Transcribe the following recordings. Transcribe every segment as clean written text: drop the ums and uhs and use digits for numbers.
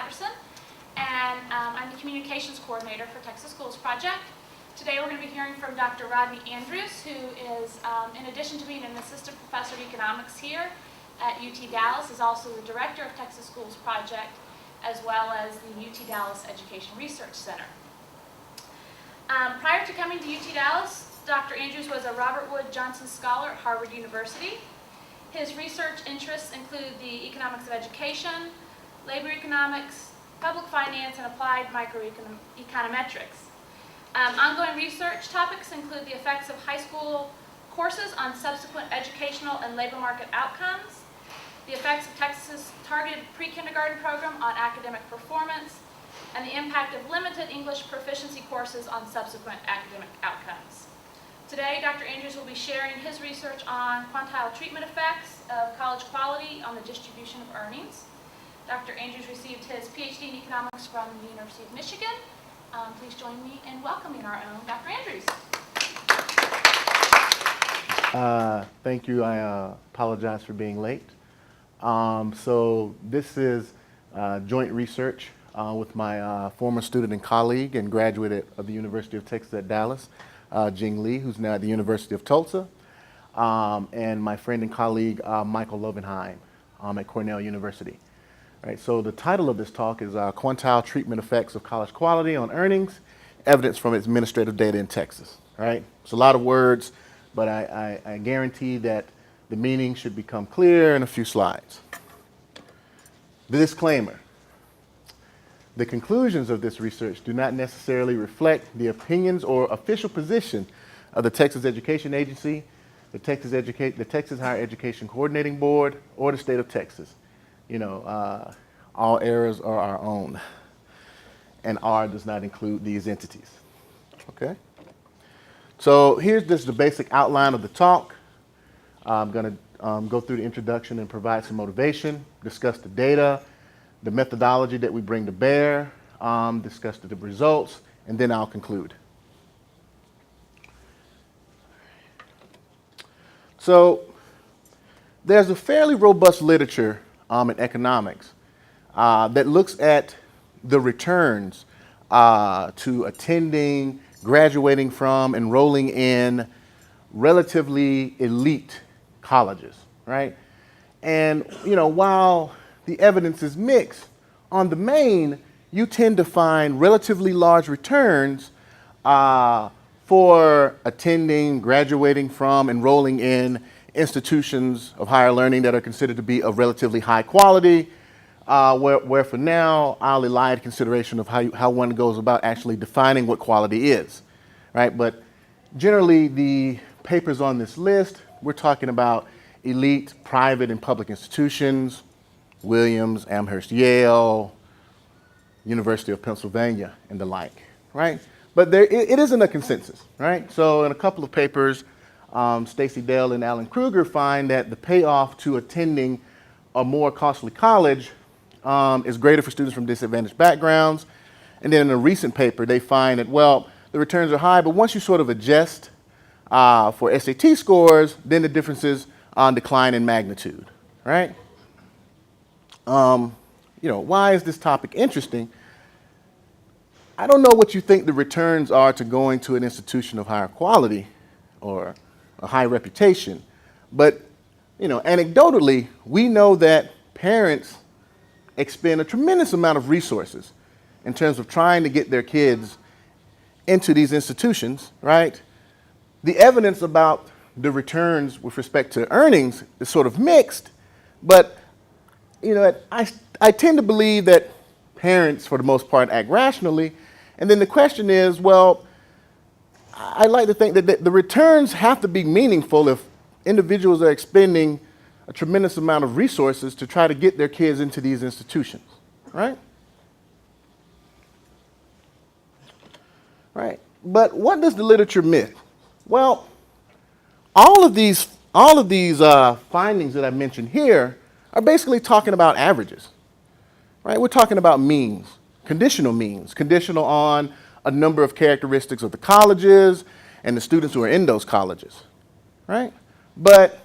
Patterson, and I'm the Communications Coordinator for Texas Schools Project. Today we're going to be hearing from Dr. Rodney Andrews, who is, in addition to being an assistant professor of economics here at UT Dallas, is also the director of Texas Schools Project, as well as the UT Dallas Education Research Center. Prior to coming to UT Dallas, Dr. Andrews was a Robert Wood Johnson Scholar at Harvard University. His research interests include the economics of education, labor economics, public finance, and applied microeconometrics. Ongoing research topics include the effects of high school courses on subsequent educational and labor market outcomes, the effects of Texas' targeted pre-kindergarten program on academic performance, and the impact of limited English proficiency courses on subsequent academic outcomes. Today, Dr. Andrews will be sharing his research on quantile treatment effects of college quality on the distribution of earnings. Dr. Andrews received his PhD in economics from the University of Michigan. Please join me in welcoming our own Dr. Andrews. Thank you. I apologize for being late. So this is joint research with my former student and colleague and graduate of the University of Texas at Dallas, Jing Lee, who's now at the University of Tulsa, and my friend and colleague, Michael Lovenheim at Cornell University. Right, so the title of this talk is Quantile Treatment Effects of College Quality on Earnings, Evidence from Administrative Data in Texas. Right? It's a lot of words, but I guarantee that the meaning should become clear in a few slides. The disclaimer. The conclusions of this research do not necessarily reflect the opinions or official position of the Texas Education Agency, the Texas Higher Education Coordinating Board, or the state of Texas. You know, all errors are our own, and R does not include these entities. Okay? So here's just the basic outline of the talk. I'm going to go through the introduction and provide some motivation, discuss the data, the methodology that we bring to bear, discuss the results, and then I'll conclude. So there's a fairly robust literature in economics that looks at the returns to attending, graduating from, enrolling in relatively elite colleges, right? And, you know, while the evidence is mixed, on the main, you tend to find relatively large returns for attending, graduating from, enrolling in institutions of higher learning that are considered to be of relatively high quality, where for now, I'll elide consideration of how one goes about actually defining what quality is, right? But generally, the papers on this list, we're talking about elite private and public institutions, Williams, Amherst, Yale, University of Pennsylvania, and the like, right? But it isn't a consensus, right? So in a couple of papers, Stacy Dell and Alan Kruger find that the payoff to attending a more costly college is greater for students from disadvantaged backgrounds. And then in a recent paper, they find that, well, the returns are high, but once you sort of adjust for SAT scores, then the differences decline in magnitude, right? You know, why is this topic interesting? I don't know what you think the returns are to going to an institution of higher quality or a high reputation, but, you know, anecdotally, we know that parents expend a tremendous amount of resources in terms of trying to get their kids into these institutions, right? The evidence about the returns with respect to earnings is sort of mixed, but, you know, I tend to believe that parents, for the most part, act rationally. And then the question is, well, I like to think that the returns have to be meaningful if individuals are expending a tremendous amount of resources to try to get their kids into these institutions, right? Right. But what does the literature miss? Well, all of these findings that I mentioned here are basically talking about averages, right? We're talking about means, conditional on a number of characteristics of the colleges and the students who are in those colleges, right? But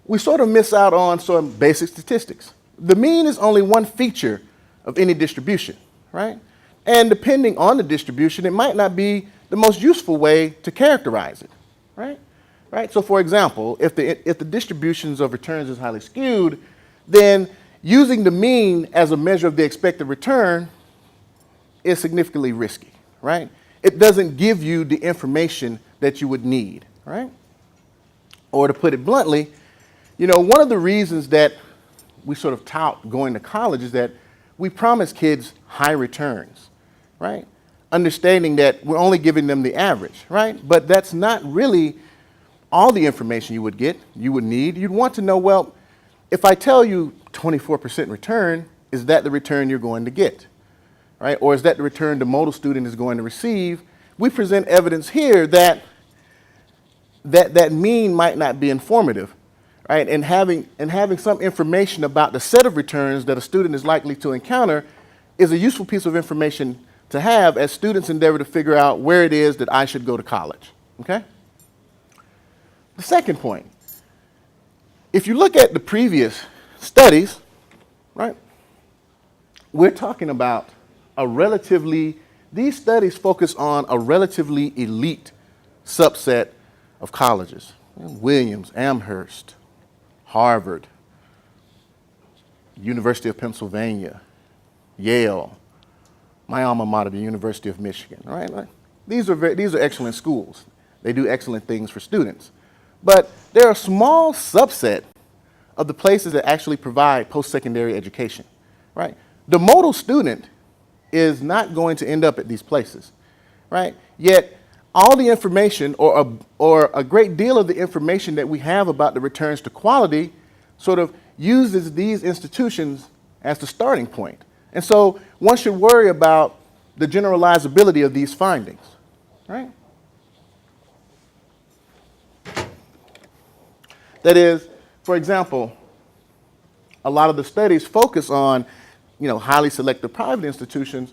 we sort of miss out on some basic statistics. the mean is only one feature of any distribution, right? And depending on the distribution, it might not be the most useful way to characterize it, right? Right? So for example, if the distributions of returns is highly skewed, then using the mean as a measure of the expected return is significantly risky, right? It doesn't give you the information that you would need, right? Or to put it bluntly, you know, one of the reasons that we sort of tout going to college is that we promise kids high returns, right? Understanding that we're only giving them the average, right? But that's not really all the information you would get, you would need. You'd want to know, well, if I tell you 24% return, is that the return you're going to get, right? Or is that the return the model student is going to receive? We present evidence here that that mean might not be informative, right? And having some information about the set of returns that a student is likely to encounter is a useful piece of information to have as students endeavor to figure out where it is that I should go to college, okay? The second point, if you look at the previous studies, right, we're talking about these studies focus on a relatively elite subset of colleges. Williams, Amherst, Harvard, University of Pennsylvania, Yale, my alma mater, the University of Michigan, all right? These are excellent schools. They do excellent things for students. But they're a small subset of the places that actually provide post-secondary education, right? The model student is not going to end up at these places, right? Yet all the information or a great deal of the information that we have about the returns to quality sort of uses these institutions as the starting point. And so one should worry about the generalizability of these findings, right? That is, for example, a lot of the studies focus on, you know, highly selective private institutions,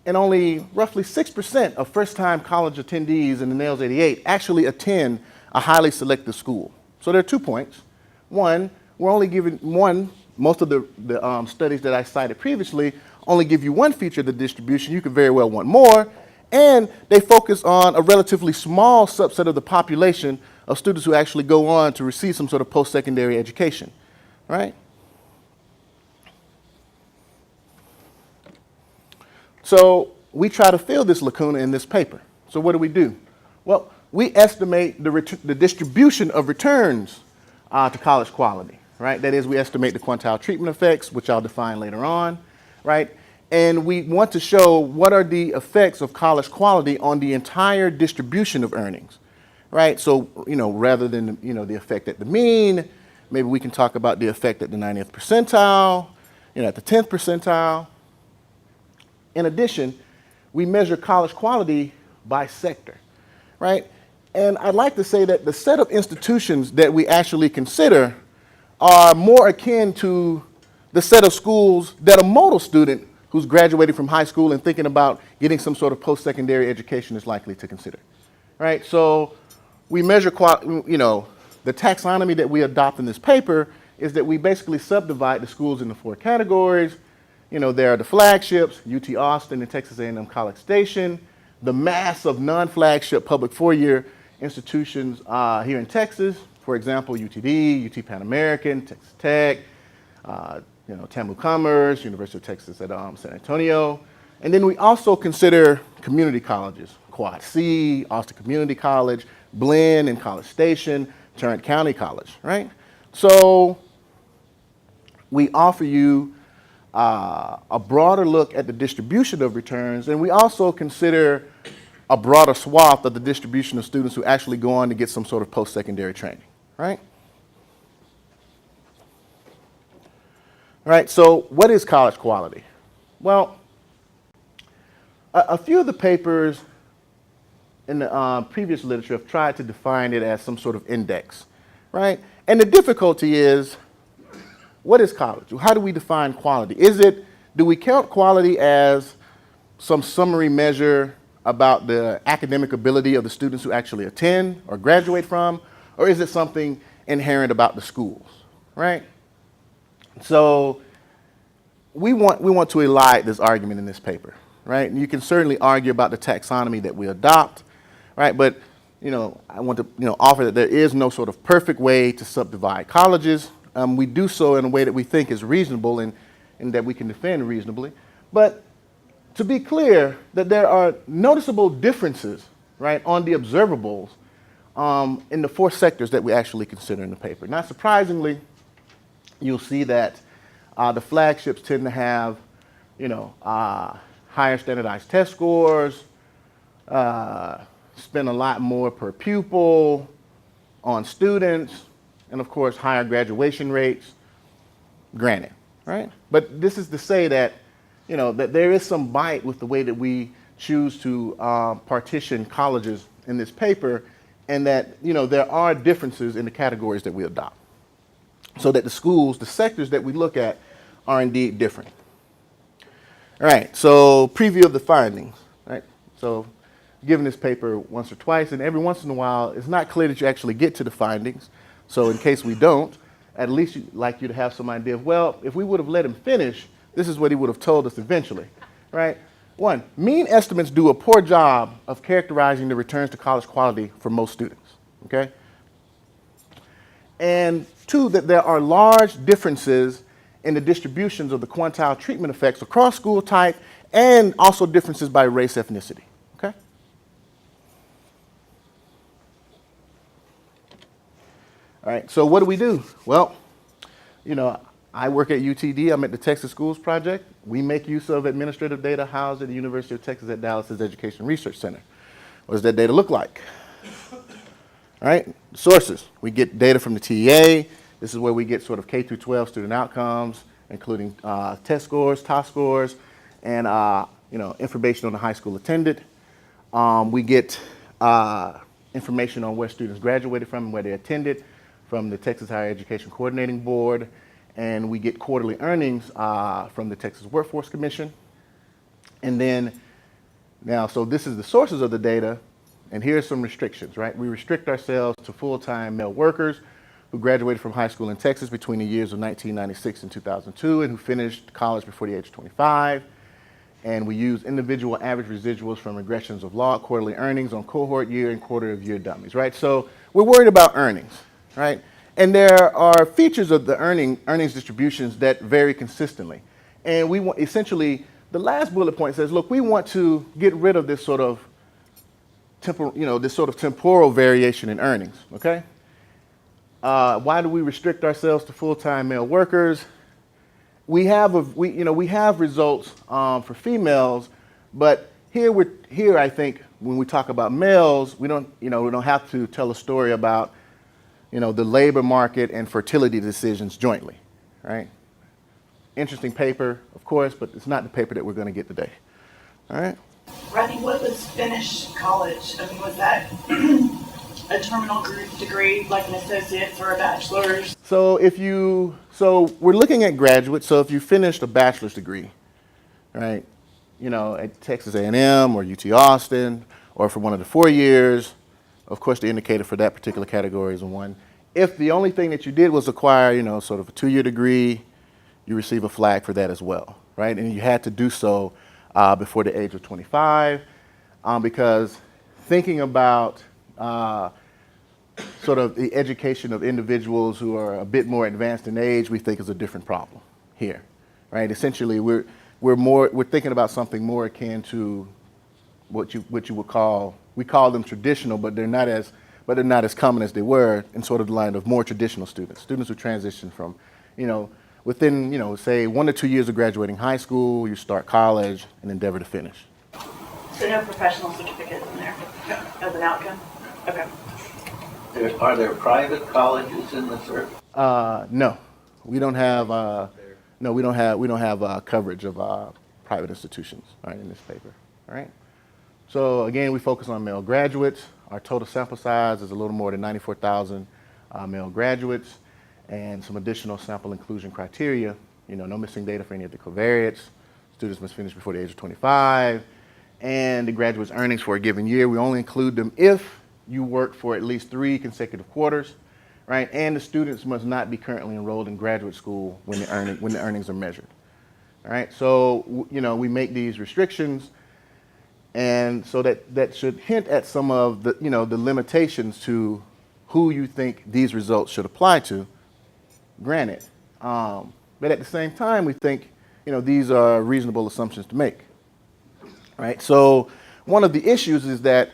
and only roughly 6% of first-time college attendees in the NAILS 88 actually attend a highly selective school. So there are 2 points. One, we're only giving most of the studies that I cited previously only give you one feature of the distribution. You could very well want more. And they focus on a relatively small subset of the population of students who actually go on to receive some sort of post-secondary education, right? So we try to fill this lacuna in this paper. So what do? Well, we estimate the distribution of returns to college quality, right? That is, we estimate the quantile treatment effects, which I'll define later on, right? And we want to show what are the effects of college quality on the entire distribution of earnings, right? So, you know, rather than, you know, the effect at the mean, maybe we can talk about the effect at the 90th percentile, you know, at the 10th percentile. In addition, we measure college quality by sector, right? And I'd like to say that the set of institutions that we actually consider are more akin to the set of schools that a model student who's graduating from high school and thinking about getting some sort of post-secondary education is likely to consider, right? So we measure, you know, the taxonomy that we adopt in this paper is that we basically subdivide the schools into 4 categories. You know, there are the flagships, UT Austin and Texas A&M College Station, the mass of non-flagship public 4-year institutions here in Texas, for example, UTD, UT Pan American, Texas Tech, you know, TAMU Commerce, University of Texas at San Antonio. And then we also consider community colleges, Quad C, Austin Community College, Blinn and College Station, Tarrant County College, right? So we offer you a broader look at the distribution of returns, and we also consider a broader swath of the distribution of students who actually go on to get some sort of post-secondary training, right? All right, so what is college quality? Well, a few of the papers in the previous literature have tried to define it as some sort of index, right? And the difficulty is, what is college? How do we define quality? Do we count quality as some summary measure about the academic ability of the students who actually attend or graduate from, or is it something inherent about the schools, right? So we want to elide this argument in this paper, right? And you can certainly argue about the taxonomy that we adopt, right? But I want to offer that there is no sort of perfect way to subdivide colleges. We do so in a way that we think is reasonable and that we can defend reasonably. But to be clear, that there are noticeable differences, right, on the observables in the 4 sectors that we actually consider in the paper. Not surprisingly, you'll see that the flagships tend to have, higher standardized test scores, spend a lot more per pupil on students, and of course, higher graduation rates, granted, right? But this is to say that, that there is some bite with the way that we choose to partition colleges in this paper, and that, there are differences in the categories that we adopt. So that the schools, the sectors that we look at are indeed different. All right, so preview of the findings, right? So given this paper once or twice, and every once in a while, it's not clear that you actually get to the findings. So in case we don't, at least you'd like you to have some idea of, well, if we would have let him finish, this is what he would have told us eventually, right? 1, mean estimates do a poor job of characterizing the returns to college quality for most students, okay? And 2, that there are large differences in the distributions of the quantile treatment effects across school type and also differences by race, ethnicity, okay? All right, so what do? Well, I work at UTD. I'm at the Texas Schools Project. We make use of administrative data housed at the University of Texas at Dallas's Education Research Center. What does that data look like? All right, sources. We get data from the TEA. This is where we get sort of K through 12 student outcomes, including test scores, TOS scores, and information on the high school attended. We get information on where students graduated from and where they attended from the Texas Higher Education Coordinating Board, and we get quarterly earnings from the Texas Workforce Commission. And then so this is the sources of the data, and here's some restrictions, right? We restrict ourselves to full-time male workers who graduated from high school in Texas between the years of 1996 and 2002 and who finished college before the age of 25. And we use individual average residuals from regressions of log quarterly earnings on cohort year and quarter of year dummies, right? So we're worried about earnings, right? And there are features of the earnings distributions that vary consistently. And we want, essentially, the last bullet point says, look, we want to get rid of this sort of temporal variation in earnings, okay? Why do we restrict ourselves to full-time male workers? We have results for females, but here I think when we talk about males, we don't have to tell a story about the labor market and fertility decisions jointly, right? Interesting paper, of course, but it's not the paper that we're going to get today. All right. Rodney, what was finished college? I mean, was that a terminal degree, like an associate's or a bachelor's? So we're looking at graduates. So if you finished a bachelor's degree, right, at Texas A&M or UT Austin, or for one of the 4 years, of course, the indicator for that particular category is a 1. If the only thing that you did was acquire, sort of a 2-year degree, you receive a flag for that as well, right? And you had to do so before the age of 25, because thinking about sort of the education of individuals who are a bit more advanced in age, we think is a different problem here, right? Essentially, we're thinking about something more akin to what you would call, we call them traditional, but they're not as common as they were in sort of the line of more traditional students who transition from, within, say 1 to 2 years of graduating high school, you start college and endeavor to finish. So no professional certificate in there as an outcome? Okay. Are there private colleges in the circuit? No, we don't have. We don't have coverage of private institutions, right, in this paper. All right. So again, we focus on male graduates. Our total sample size is a little more than 94,000 male graduates, and some additional sample inclusion criteria. No missing data for any of the covariates. Students must finish before the age of 25, and the graduate's earnings for a given year. We only include them if you work for at least 3 consecutive quarters, right? And the students must not be currently enrolled in graduate school when the earnings are measured. All right, so we make these restrictions, and so that should hint at some of the the limitations to who you think these results should apply to. Granted, but at the same time, we think these are reasonable assumptions to make. Right. So one of the issues is that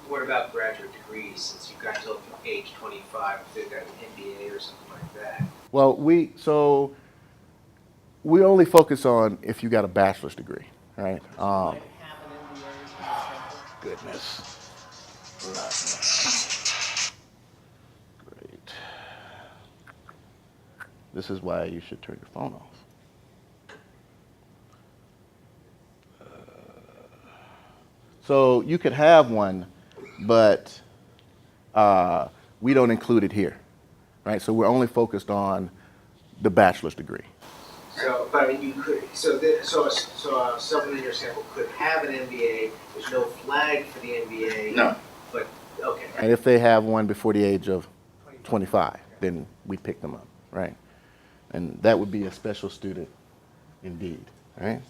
what about graduate degrees, since you've got till age 25 if they've got an MBA or something like that? Well, we only focus on if you got a bachelor's degree, right? Goodness. Great. This is why you should turn your phone off. So you could have one, but we don't include it here, right? So we're only focused on the bachelor's degree. So, but I mean, you could. So someone in your sample could have an MBA. There's no flag for the MBA. No. But okay. And if they have one before the age of 25, then we pick them up, right? And that would be a special student indeed, right?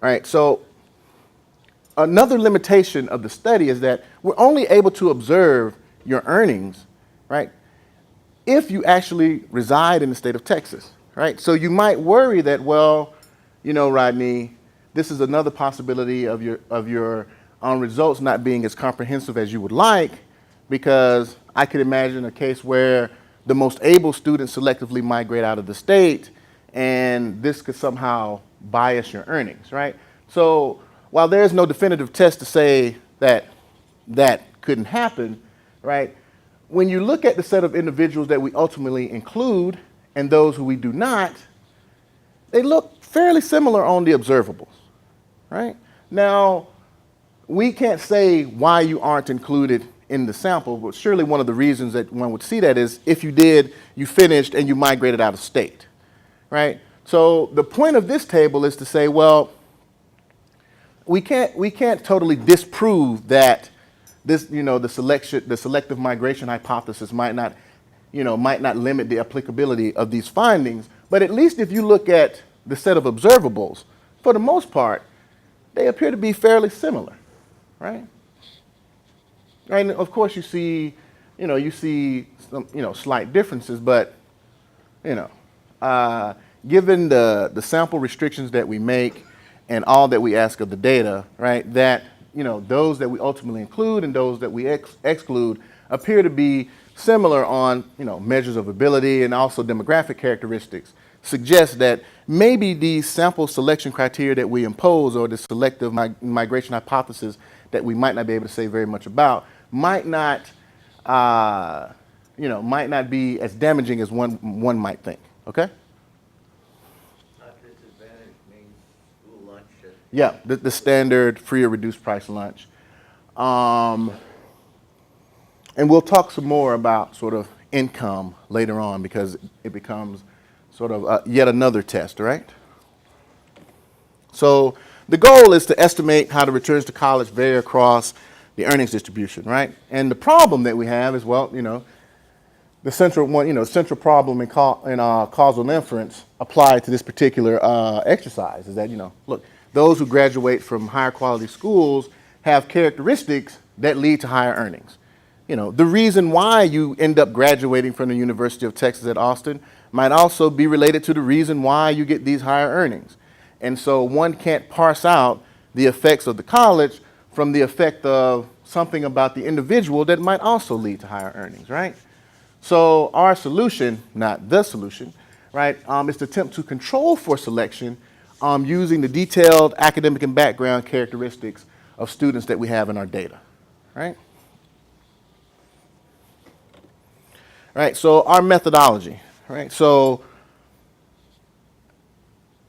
All right, so another limitation of the study is that we're only able to observe your earnings, right, if you actually reside in the state of Texas, right? So you might worry that, well, Rodney, this is another possibility of your results not being as comprehensive as you would like, because I could imagine a case where the most able students selectively migrate out of the state, and this could somehow bias your earnings, right? So while there's no definitive test to say that that couldn't happen, right, when you look at the set of individuals that we ultimately include and those who we do not, they look fairly similar on the observables, right? Now, we can't say why you aren't included in the sample, but surely one of the reasons that one would see that is if you did, you finished and you migrated out of state, right? So the point of this table is to say, well, we can't totally disprove that this, the selective migration hypothesis might not limit the applicability of these findings, but at least if you look at the set of observables, for the most part, they appear to be fairly similar, right? And of course you see some, slight differences, but, given the sample restrictions that we make and all that we ask of the data, right, that, those that we ultimately include and those that we exclude appear to be similar on, measures of ability and also demographic characteristics, suggests that maybe these sample selection criteria that we impose or the selective migration hypothesis that we might not be able to say very much about might not be as damaging as one might think. Okay. Disadvantage means school lunch. Yeah, the standard free or reduced price lunch. And we'll talk some more about sort of income later on because it becomes sort of yet another test, right? So the goal is to estimate how the returns to college vary across the earnings distribution, right? And the problem that we have is, well, the central problem in causal inference applied to this particular exercise is that, look, those who graduate from higher quality schools have characteristics that lead to higher earnings. The reason why you end up graduating from the University of Texas at Austin might also be related to the reason why you get these higher earnings. And so one can't parse out the effects of the college from the effect of something about the individual that might also lead to higher earnings, right? So our solution, not the solution, right, is to attempt to control for selection using the detailed academic and background characteristics of students that we have in our data, right? Right, so our methodology, right? So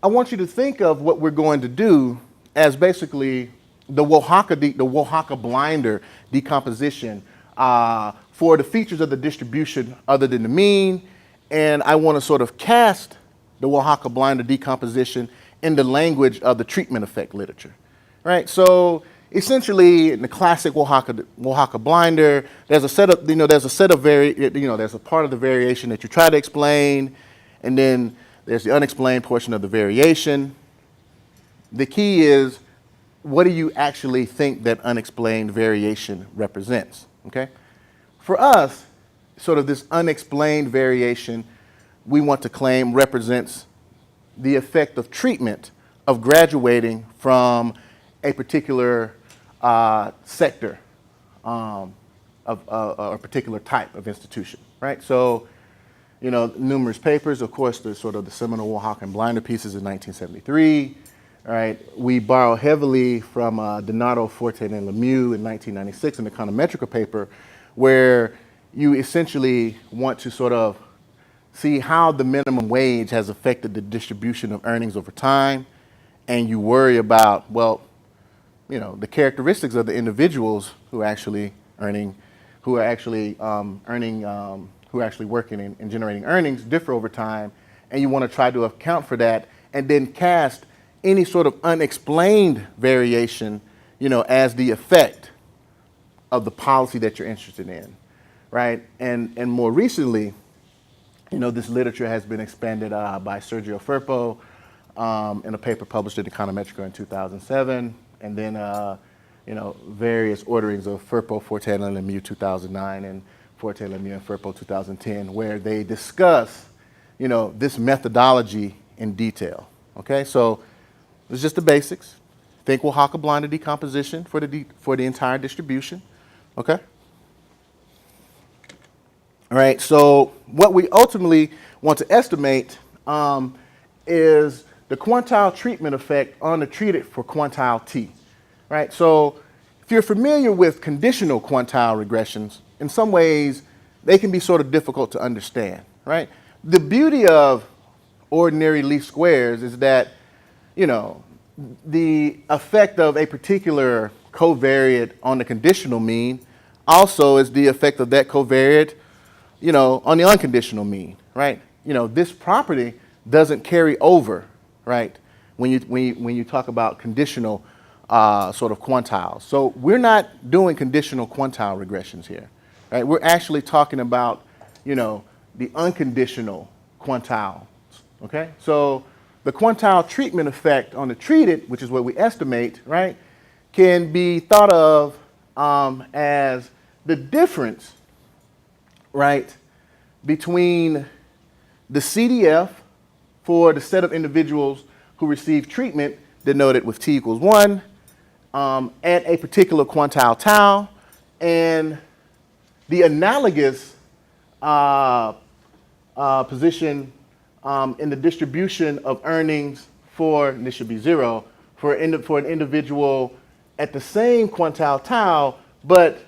I want you to think of what we're going to do as basically the Oaxaca blinder decomposition for the features of the distribution other than the mean, and I want to sort of cast the Oaxaca blinder decomposition in the language of the treatment effect literature, right? So essentially, in the classic Oaxaca blinder, there's a set of, there's a part of the variation that you try to explain, And then there's the unexplained portion of the variation. The key is, what do you actually think that unexplained variation represents, okay? For us, sort of this unexplained variation we want to claim represents the effect of treatment of graduating from a particular sector of a particular type of institution, right? So, you know, numerous papers, of course, there's sort of the seminal Warhawk and Blinder pieces in 1973, right? We borrow heavily from Donato, Forte, and Lemieux in 1996 in the econometrical paper, where you essentially want to sort of see how the minimum wage has affected the distribution of earnings over time, and you worry about, well, you know, the characteristics of the individuals who are actually working and generating earnings differ over time, and you want to try to account for that, and then cast any sort of unexplained variation, you know, as the effect of the policy that you're interested in, right? And more recently, you know, this literature has been expanded by Sergio Firpo in a paper published in Econometrica in 2007, and then, you know, various orderings of Firpo, Forte, and Lemieux 2009, and Forte, Lemieux, and Firpo 2010, where they discuss, you know, this methodology in detail, okay? So it's just the basics. Think Warhawk-Blinder decomposition for the entire distribution, okay? All right, so what we ultimately want to estimate is the quantile treatment effect on the treated for quantile T, right? So if you're familiar with conditional quantile regressions, in some ways they can be sort of difficult to understand, right? The beauty of ordinary least squares is that, you know, the effect of a particular covariate on the conditional mean also is the effect of that covariate, you know, on the unconditional mean, right? You know, this property doesn't carry over, right, when you talk about conditional sort of quantiles. So we're not doing conditional quantile regressions here, right? We're actually talking about, you know, the unconditional quantiles, okay? So the quantile treatment effect on the treated, which is what we estimate, right, can be thought of as the difference, right, between the CDF for the set of individuals who receive treatment denoted with T equals 1 at a particular quantile tau, and the analogous position in the distribution of earnings for, and this should be 0, for an individual at the same quantile tau, but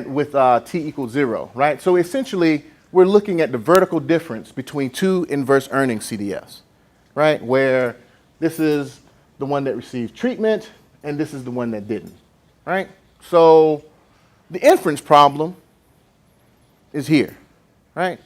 with T equals 0, right? So essentially, we're looking at the vertical difference between two inverse earning CDFs, right? Where this is the one that received treatment, and this is the one that didn't, right? So the inference problem is here, right?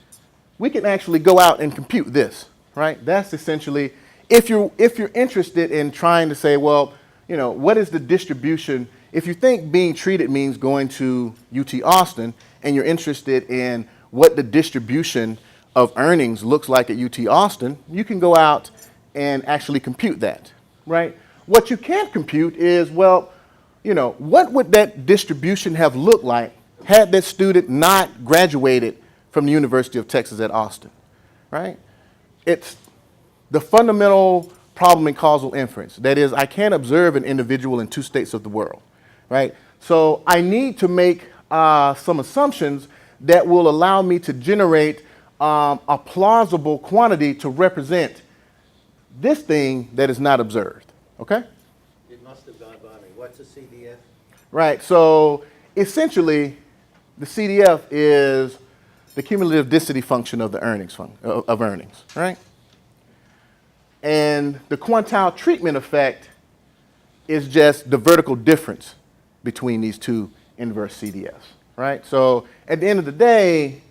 We can actually go out and compute this, right? That's essentially, if you're interested in trying to say, well, you know, what is the distribution? If you think being treated means going to UT Austin, and you're interested in what the distribution of earnings looks like at UT Austin, you can go out and actually compute that, right? What you can't compute is, well, you know, what would that distribution have looked like had that student not graduated from the University of Texas at Austin, right? It's the fundamental problem in causal inference. That is, I can't observe an individual in two states of the world, right? So I need to make some assumptions that will allow me to generate a plausible quantity to represent this thing that is not observed, okay? It must have gone by me. What's a CDF? Right, so essentially, the CDF is the cumulative density function of the earnings, right? And the quantile treatment effect is just the vertical difference between these two inverse CDFs, right? So at the end of the day,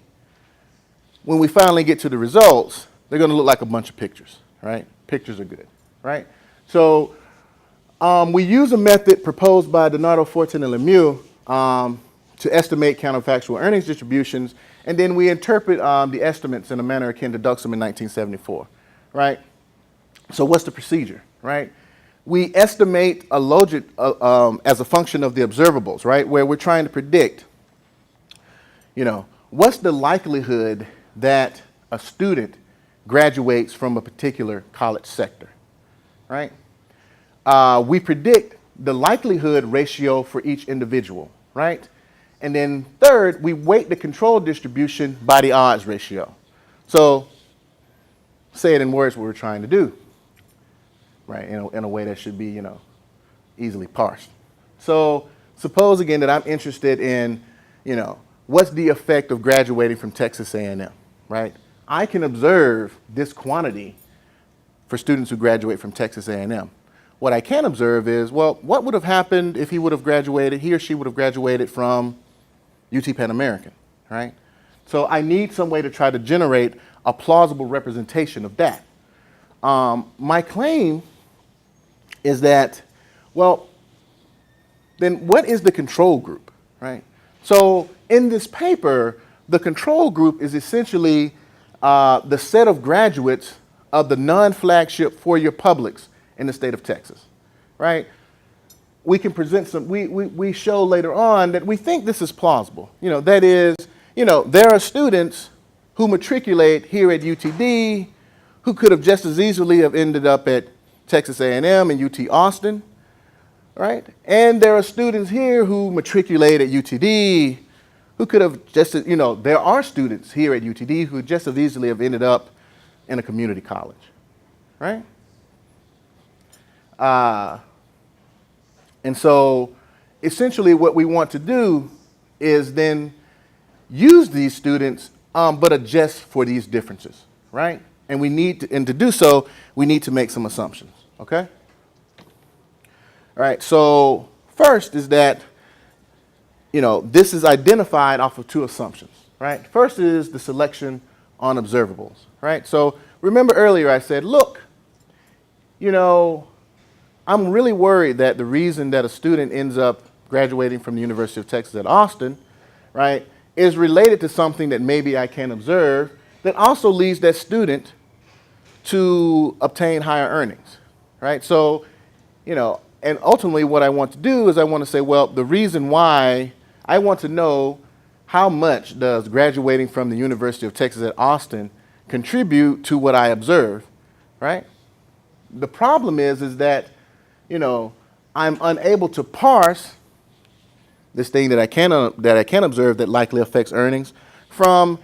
when we finally get to the results, they're going to look like a bunch of pictures, right? Pictures are good, right? So we use a method proposed by Donato, Fortin, and Lemieux to estimate counterfactual earnings distributions, And then we interpret the estimates in a manner akin to Duxham in 1974, right? So what's the procedure, right? We estimate a logit as a function of the observables, right? Where we're trying to predict, what's the likelihood that a student graduates from a particular college sector, right? We predict the likelihood ratio for each individual, right? And then third, we weight the control distribution by the odds ratio. So say it in words what we're trying to do, right? In a way that should be, easily parsed. So suppose again that I'm interested in, what's the effect of graduating from Texas A&M, right? I can observe this quantity for students who graduate from Texas A&M. What I can observe is, well, what would have happened if he or she would have graduated from UT Pan American, right? So I need some way to try to generate a plausible representation of that. My claim is that, well, then what is the control group, right? So in this paper, the control group is essentially the set of graduates of the non-flagship four-year publics in the state of Texas, right? We can present we show later on that we think this is plausible. That is, there are students who matriculate here at UTD who could have just as easily have ended up at Texas A&M and UT Austin, right? And there are students here who matriculate at UTD who could have there are students here at UTD who just as easily have ended up in a community college, right? And so essentially what we want to do is then use these students, but adjust for these differences, right? And to do so, we need to make some assumptions, okay? All right, so first is that, this is identified off of two assumptions, right? First is the selection on observables, right? So remember earlier I said, look, I'm really worried that the reason that a student ends up graduating from the University of Texas at Austin, right, is related to something that maybe I can observe that also leads that student to obtain higher earnings, right? So, and ultimately what I want to do is I want to say, well, the reason why I want to know how much does graduating from the University of Texas at Austin contribute to what I observe, right? The problem is that, I'm unable to parse this thing that I can observe that likely affects earnings from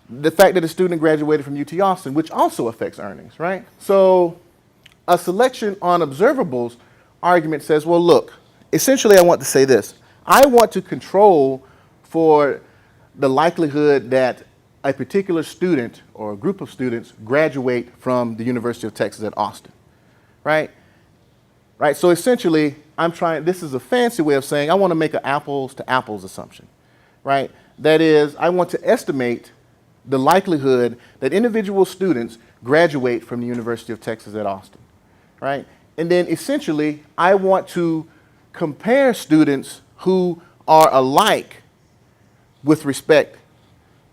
the fact that a student graduated from UT Austin, which also affects earnings, right? So a selection on observables argument says, well, look, essentially I want to say this. I want to control for the likelihood that a particular student or a group of students graduate from the University of Texas at Austin, right? Right, so essentially, this is a fancy way of saying I want to make an apples to apples assumption, right? That is, I want to estimate the likelihood that individual students graduate from the University of Texas at Austin, right? And then essentially, I want to compare students who are alike with respect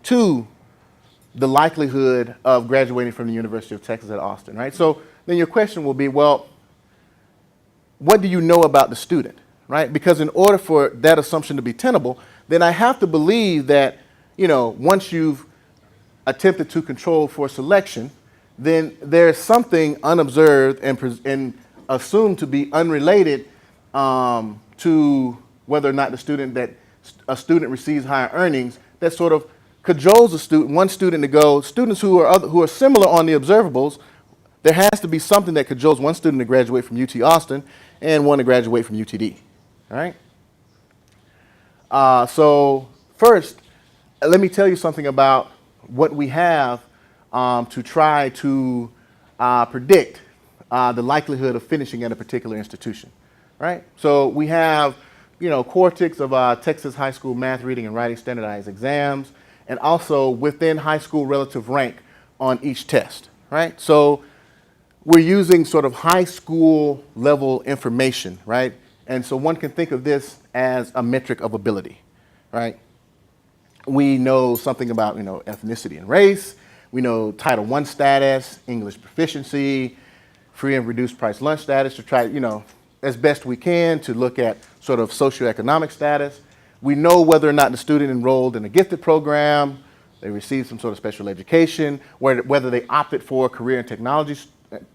to the likelihood of graduating from the University of Texas at Austin, right? So then your question will be, well, what do you know about the student, right? Because in order for that assumption to be tenable, then I have to believe that, once you've attempted to control for selection, then there's something unobserved and assumed to be unrelated to whether or not a student receives higher earnings that sort of cajoles one student to go, students who are similar on the observables, there has to be something that cajoles one student to graduate from UT Austin and one to graduate from UTD, all right? So first, let me tell you something about what we have to try to predict the likelihood of finishing at a particular institution, right? So we have, quartics of Texas high school math, reading, and writing standardized exams, and also within high school relative rank on each test, right? So we're using sort of high school level information, right? And so one can think of this as a metric of ability, right? We know something about, ethnicity and race. We know Title I status, English proficiency, free and reduced price lunch status to try, as best we can to look at sort of socioeconomic status. We know whether or not the student enrolled in a gifted program, they received some sort of special education, whether they opted for career and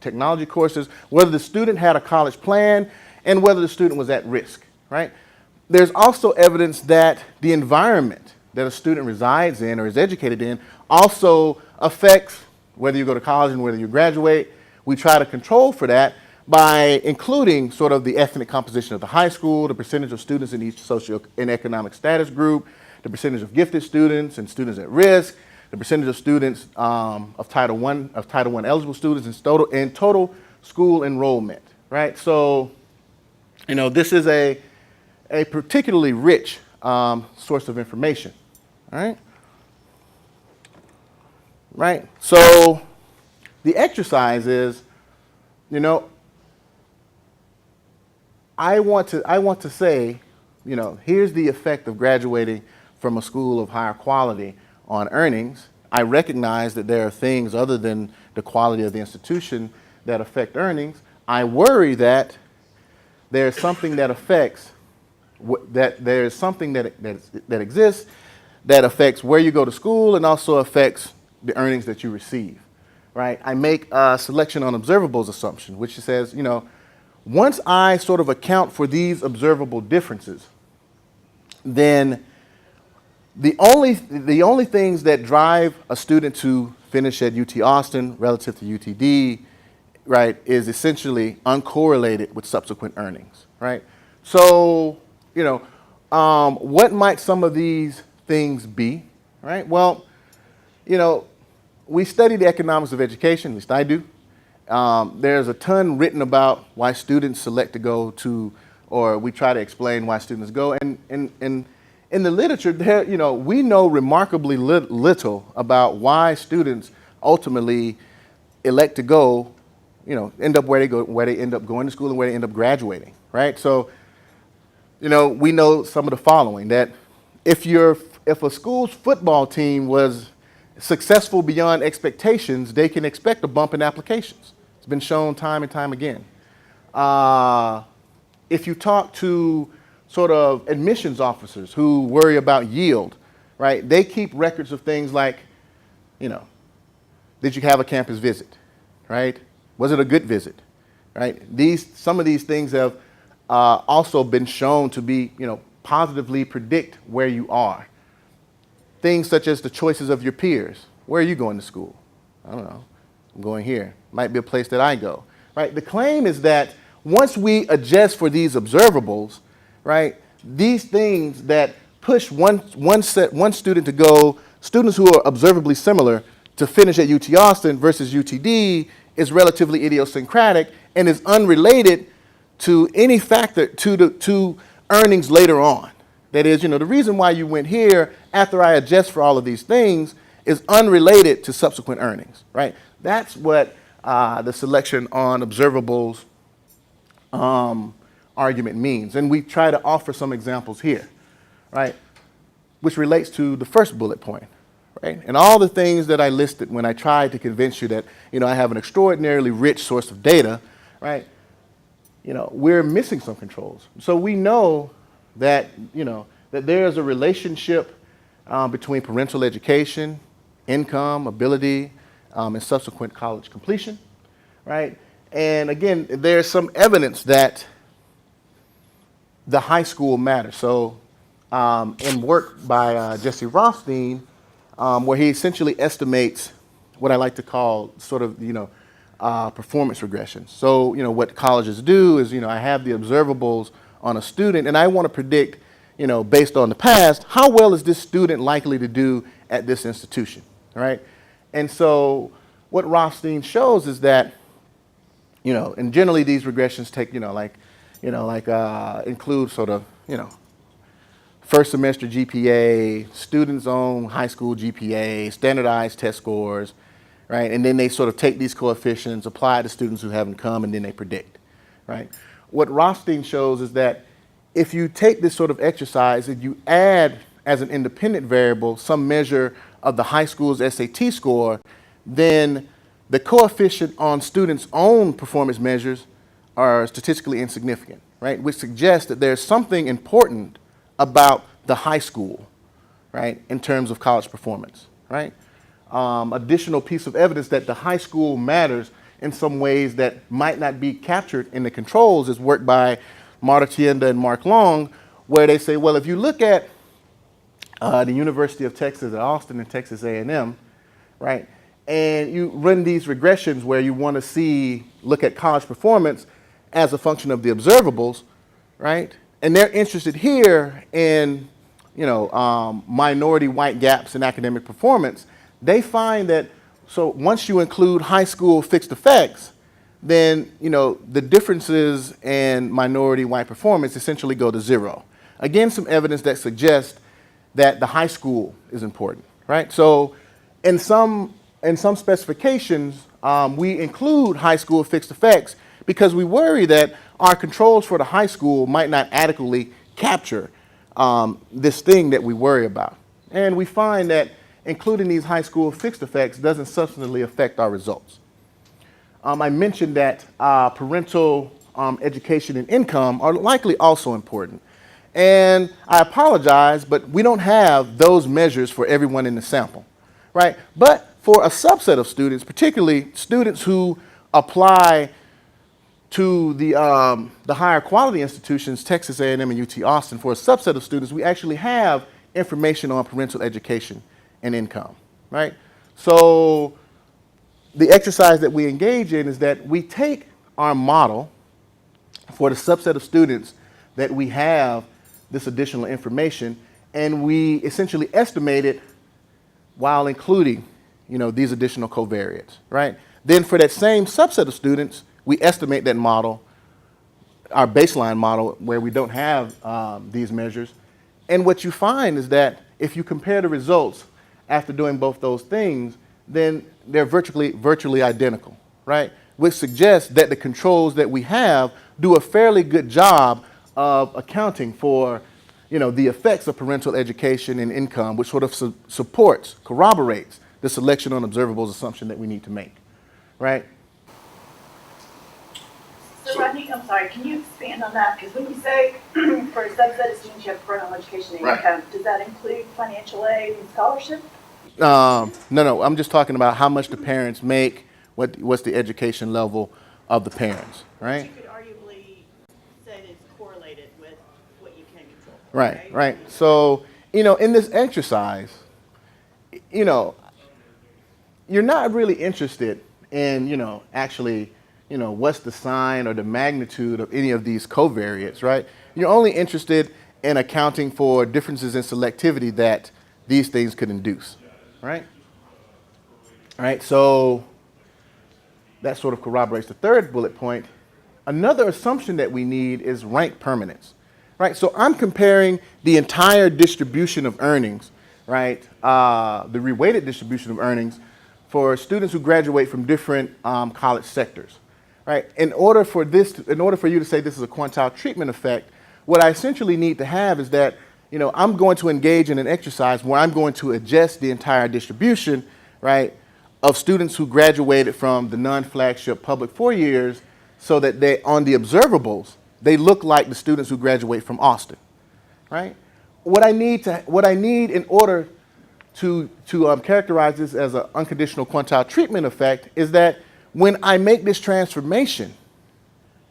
technology courses, whether the student had a college plan, and whether the student was at risk, right? There's also evidence that the environment that a student resides in or is educated in also affects whether you go to college and whether you graduate. We try to control for that by including sort of the ethnic composition of the high school, the percentage of students in each socio and economic status group, the percentage of gifted students and students at risk, the percentage of students of Title I eligible students and total school enrollment, right? So, this is a particularly rich source of information, all right? Right, so the exercise is, I want to say, here's the effect of graduating from a school of higher quality on earnings. I recognize that there are things other than the quality of the institution that affect earnings. I worry that there's something that affects, that there's something that exists that affects where you go to school and also affects the earnings that you receive, right? I make a selection on observables assumption, which says, once I sort of account for these observable differences, then the only things that drive a student to finish at UT Austin relative to UTD, right, is essentially uncorrelated with subsequent earnings, right? So, what might some of these things be, right? Well, we study the economics of education, at least I do. There's a ton written about why students select to go to, or we try to explain why students go. And in the literature, we know remarkably little about why students ultimately elect to go, end up where they end up going to school and where they end up graduating, right? So, we know some of the following, that if a school's football team was successful beyond expectations, they can expect a bump in applications. It's been shown time and time again. If you talk to sort of admissions officers who worry about yield, right, they keep records of things like, did you have a campus visit, right? Was it a good visit, right? Some of these things have also been shown to be, positively predict where you are. Things such as the choices of your peers. Where are you going to school? I don't know. I'm going here. Might be a place that I go, right? The claim is that once we adjust for these observables, right, these things that push one student to go, students who are observably similar to finish at UT Austin versus UTD is relatively idiosyncratic and is unrelated to any factor to earnings later on. That is, the reason why you went here after I adjust for all of these things is unrelated to subsequent earnings, right? That's what the selection on observables argument means. And we try to offer some examples here, right? Which relates to the first bullet point, right? And all the things that I listed when I tried to convince you that, I have an extraordinarily rich source of data, right? We're missing some controls. So we know that, that there is a relationship between parental education, income, ability, and subsequent college completion, right? And again, there's some evidence that the high school matters. So in work by Jesse Rothstein, where he essentially estimates what I like to call sort of, performance regression. So, what colleges do is, I have the observables on a student, and I want to predict, based on the past, how well is this student likely to do at this institution, right? And so what Rothstein shows is that, and generally these regressions take, include sort of, first semester GPA, students' own high school GPA, standardized test scores, right? And then they sort of take these coefficients, apply to students who haven't come, and then they predict, right? What Rothstein shows is that if you take this sort of exercise and you add as an independent variable some measure of the high school's SAT score, then the coefficient on students' own performance measures are statistically insignificant, right? Which suggests that there's something important about the high school, right, in terms of college performance, right? Additional piece of evidence that the high school matters in some ways that might not be captured in the controls is work by Marta Tienda and Mark Long, where they say, well, if you look at the University of Texas at Austin and Texas A&M, right, and you run these regressions where you want to look at college performance as a function of the observables, right, and they're interested here in, minority white gaps in academic performance, they find that, so once you include high school fixed effects, then, the differences in minority white performance essentially go to zero. Again, some evidence that suggests that the high school is important, right? So in some specifications, we include high school fixed effects because we worry that our controls for the high school might not adequately capture this thing that we worry about. And we find that including these high school fixed effects doesn't substantively affect our results. I mentioned that parental education and income are likely also important. And I apologize, but we don't have those measures for everyone in the sample, right? But for a subset of students, particularly students who apply to the higher quality institutions, Texas A&M and UT Austin, for a subset of students, we actually have information on parental education and income, right? So the exercise that we engage in is that we take our model for the subset of students that we have this additional information, and we essentially estimate it while including, these additional covariates, right? Then for that same subset of students, we estimate that model, our baseline model, where we don't have these measures. And what you find is that if you compare the results after doing both those things, then they're virtually identical, right? Which suggests that the controls that we have do a fairly good job of accounting for, the effects of parental education and income, which sort of corroborates the selection on observables assumption that we need to make, right? So Rodney, I'm sorry, can you expand on that? Because when you say for a subset of students you have parental education and income, does that include financial aid and scholarship? No, I'm just talking about how much the parents make, what's the education level of the parents, right? You could arguably say that it's correlated with what you can control. Right. So, in this exercise, you're not really interested in, actually, what's the sign or the magnitude of any of these covariates, right? You're only interested in accounting for differences in selectivity that these things could induce, right? All right, so that sort of corroborates the third bullet point. Another assumption that we need is rank permanence, right? So I'm comparing the entire distribution of earnings, right? The reweighted distribution of earnings for students who graduate from different college sectors, right? In order for you to say this is a quantile treatment effect, what I essentially need to have is that, I'm going to engage in an exercise where I'm going to adjust the entire distribution, right, of students who graduated from the non-flagship public 4 years so that they, on the observables, they look like the students who graduate from Austin, right? What I need in order to characterize this as an unconditional quantile treatment effect is that when I make this transformation,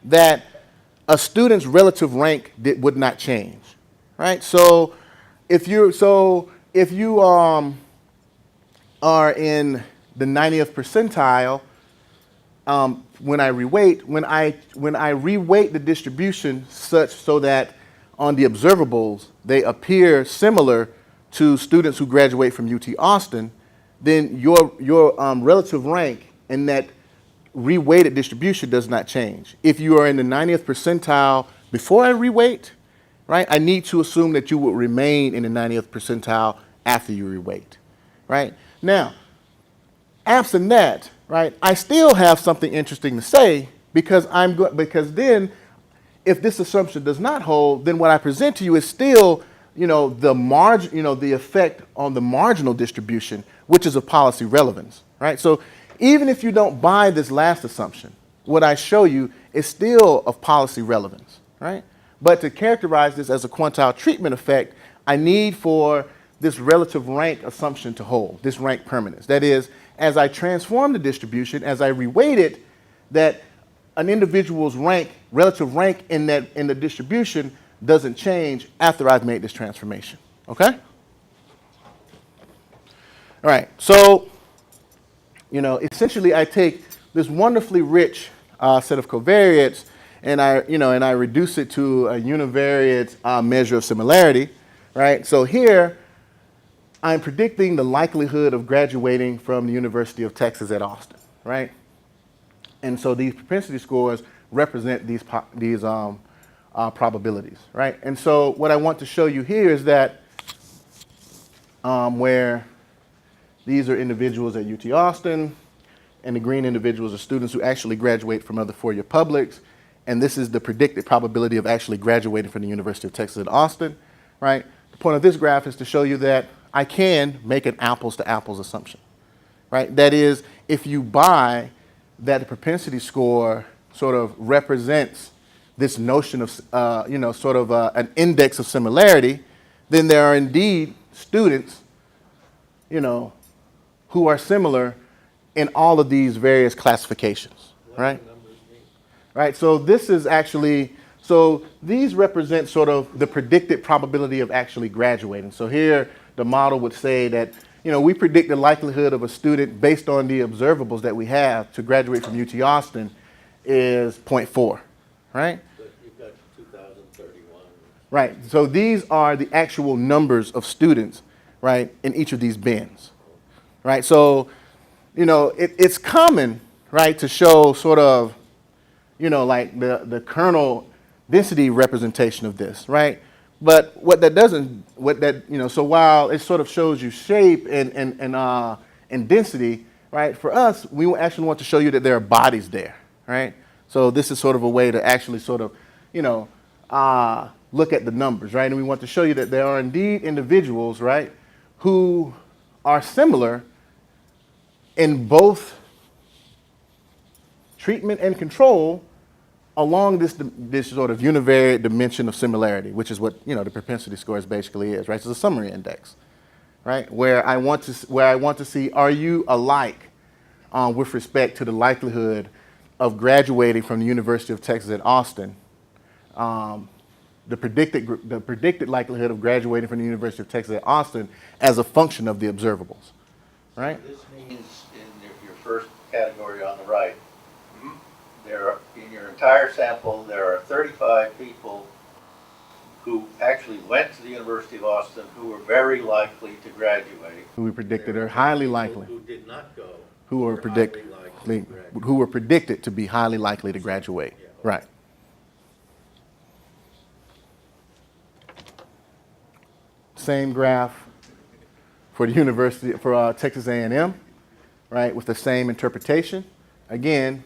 that a student's relative rank would not change, right? So if you are in the 90th percentile, when I reweight the distribution such so that on the observables they appear similar to students who graduate from UT Austin, then your relative rank in that reweighted distribution does not change. If you are in the 90th percentile before I reweight, right, I need to assume that you will remain in the 90th percentile after you reweight, right? Now, absent that, right, I still have something interesting to say because then if this assumption does not hold, then what I present to you is still the effect on the marginal distribution, which is of policy relevance, right? So even if you don't buy this last assumption, what I show you is still of policy relevance, right? But to characterize this as a quantile treatment effect, I need for this relative rank assumption to hold, this rank permanence. That is, as I transform the distribution, as I reweight it, that an individual's rank, relative rank in the distribution doesn't change after I've made this transformation, okay? All right, so, essentially I take this wonderfully rich set of covariates and I reduce it to a univariate measure of similarity, right? So here, I'm predicting the likelihood of graduating from the University of Texas at Austin, right? And so these propensity scores represent these probabilities, right? And so what I want to show you here is that where these are individuals at UT Austin, and the green individuals are students who actually graduate from other four-year publics, and this is the predicted probability of actually graduating from the University of Texas at Austin, right? The point of this graph is to show you that I can make an apples-to-apples assumption, right? That is, if you buy that the propensity score sort of represents this notion of, an index of similarity, then there are indeed students, who are similar in all of these various classifications, right? Right, so this is actually, so these represent sort of the predicted probability of actually graduating. So here, the model would say that, we predict the likelihood of a student based on the observables that we have to graduate from UT Austin is 0.4, right? But you've got 2031. Right, so these are the actual numbers of students, right, in each of these bins, right? So, it's common, right, to show sort of, like the kernel density representation of this, right? But what that doesn't, so while it sort of shows you shape and density, right? For us, we actually want to show you that there are bodies there, right? So this is sort of a way to actually sort of, look at the numbers, right? And we want to show you that there are indeed individuals, right, who are similar in both treatment and control along this sort of univariate dimension of similarity, which is what the propensity scores basically is, right? So it's a summary index, right? Where I want to see, are you alike with respect to the likelihood of graduating from the University of Texas at Austin, the predicted likelihood of graduating from the University of Texas at Austin as a function of the observables, right? This means in your first category on the right, there are, in your entire sample, there are 35 people who actually went to the University of Austin who were very likely to graduate. Who we predicted are highly likely. Who did not go. Who were predicted to be highly likely to graduate. Yeah, okay. Right. Same graph for the University, for Texas A&M, right, with the same interpretation. Again,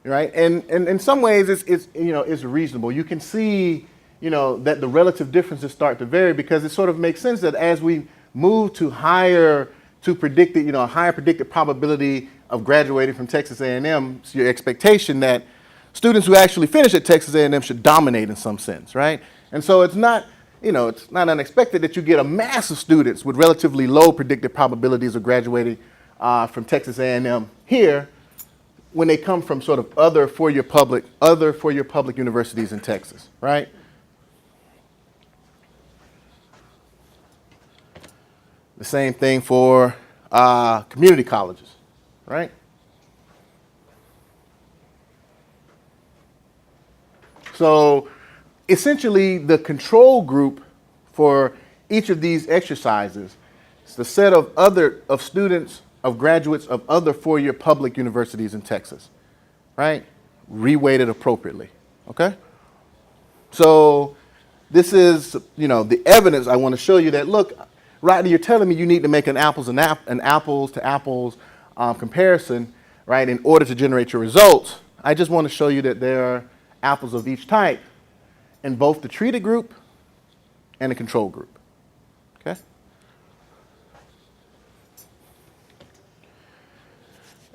right, and in some ways it's reasonable. You can see, that the relative differences start to vary because it sort of makes sense that as we move to higher predicted probability of graduating from Texas A&M, it's your expectation that students who actually finish at Texas A&M should dominate in some sense, right? And so it's not unexpected that you get a mass of students with relatively low predicted probabilities of graduating from Texas A&M here when they come from sort of other four-year public universities in Texas, right? The same thing for community colleges, right? So essentially the control group for each of these exercises is the set of students, of graduates of other four-year public universities in Texas, right? Reweighted appropriately, okay? So this is, the evidence I want to show you that, look, Rodney, you're telling me you need to make an apples to apples comparison, right, in order to generate your results. I just want to show you that there are apples of each type in both the treated group and a control group. Okay?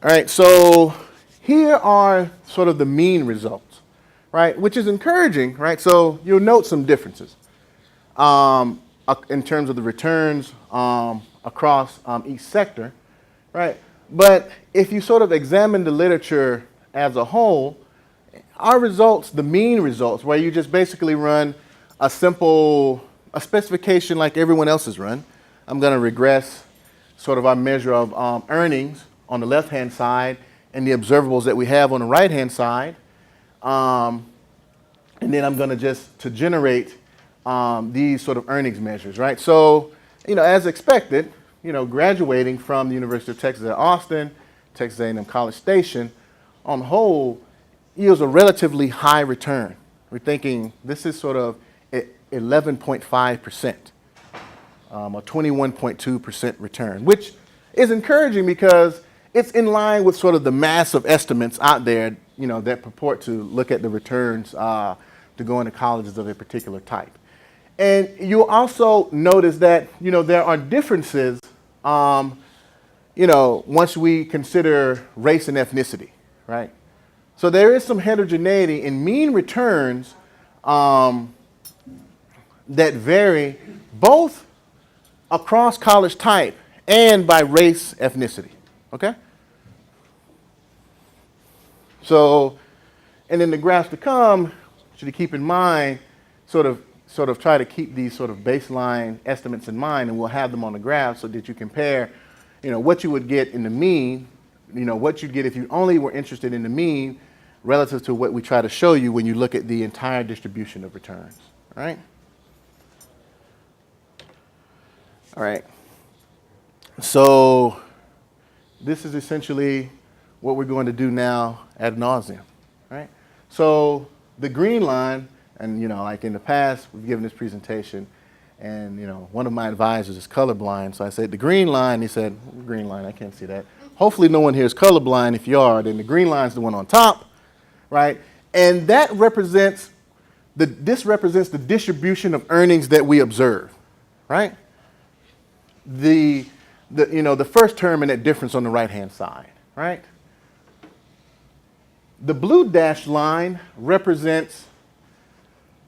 All right, so here are sort of the mean results, right, which is encouraging, right? So you'll note some differences in terms of the returns across each sector, right? But if you sort of examine the literature as a whole, our results, the mean results, where you just basically run a specification like everyone else has run. I'm going to regress sort of our measure of earnings on the left-hand side and the observables that we have on the right-hand side. And then I'm going to generate these sort of earnings measures, right? So, as expected, graduating from the University of Texas at Austin, Texas A&M College Station, on the whole, yields a relatively high return. We're thinking this is sort of 11.5%, or 21.2% return, which is encouraging because it's in line with sort of the mass of estimates out there, that purport to look at the returns to go into colleges of a particular type. And you'll also notice that, there are differences, once we consider race and ethnicity, right? So there is some heterogeneity in mean returns that vary both across college type and by race, ethnicity, okay? So, and then the graphs to come, should you keep in mind, sort of try to keep these sort of baseline estimates in mind, and we'll have them on the graph so that you compare, what you would get in the mean, what you'd get if you only were interested in the mean relative to what we try to show you when you look at the entire distribution of returns, all right? All right. So this is essentially what we're going to do now ad nauseum, right? So the green line, and like in the past, we've given this presentation, and one of my advisors is colorblind, so I said the green line. He said, green line, I can't see that. Hopefully no one here is colorblind. If you are, then the green line is the one on top, right? And that represents this represents the distribution of earnings that we observe, right? The first term in that difference on the right-hand side, right? The blue dashed line represents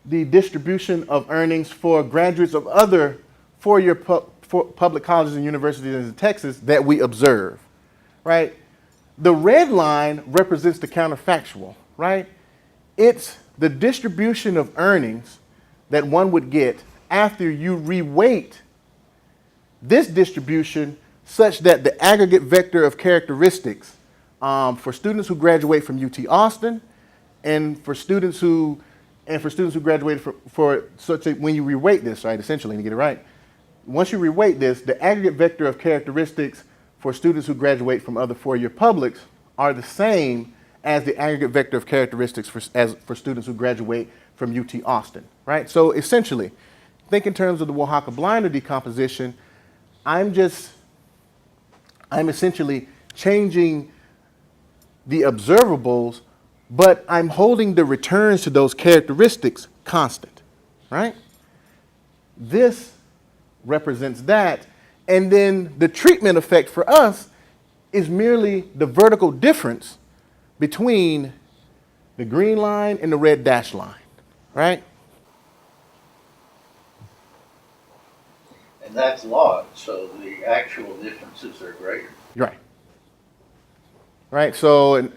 the distribution of earnings for graduates of other four-year public colleges and universities in Texas that we observe, right? The red line represents the counterfactual, right? It's the distribution of earnings that one would get after you reweight this distribution such that the aggregate vector of characteristics for students who graduate from UT Austin and for students who graduated when you reweight this, right, essentially, to get it right, once you reweight this, the aggregate vector of characteristics for students who graduate from other four-year publics are the same as the aggregate vector of characteristics for students who graduate from UT Austin, right? So essentially, think in terms of the Oaxaca-Blinder decomposition. I'm essentially changing the observables, but I'm holding the returns to those characteristics constant, right? This represents that. And then the treatment effect for us is merely the vertical difference between the green line and the red dashed line, right? And that's logged, so the actual differences are greater. Right. Right. So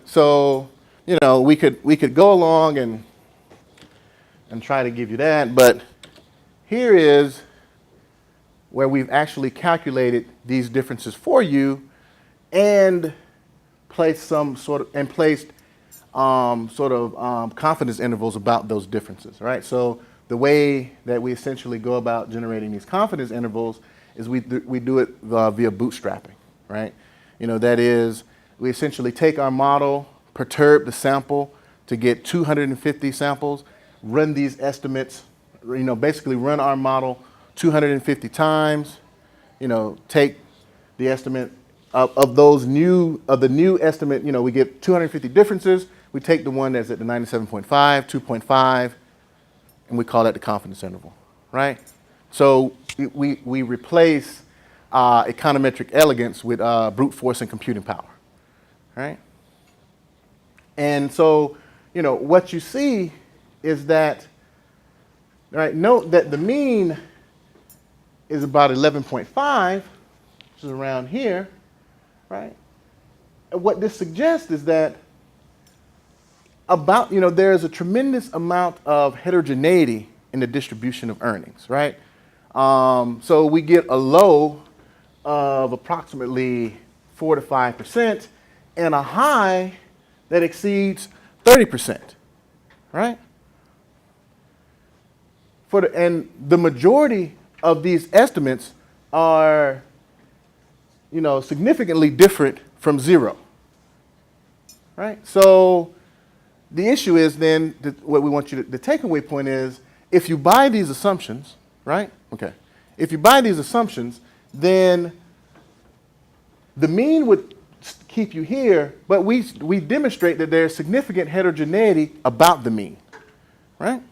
we could go along and try to give you that, but here is where we've actually calculated these differences for you and placed confidence intervals about those differences, right? So the way that we essentially go about generating these confidence intervals is we do it via bootstrapping, right? That is, we essentially take our model, perturb the sample to get 250 samples, run these estimates, basically run our model 250 times, take the estimate of the new estimate, we get 250 differences. We take the one that's at the 97.5, 2.5, and we call that the confidence interval, right? So we replace econometric elegance with brute force and computing power, right? And so, you know, what you see is that, right, note that the mean is about 11.5, which is around here, right? And what this suggests is that about, you know, there's a tremendous amount of heterogeneity in the distribution of earnings, right? So we get a low of approximately 4 to 5% and a high that exceeds 30%, right? And the majority of these estimates are, you know, significantly different from zero, right? So the issue is then, what we want you to, the takeaway point is, if you buy these assumptions, right? Okay. If you buy these assumptions, then the mean would keep you here, but we demonstrate that there's significant heterogeneity about the mean, right?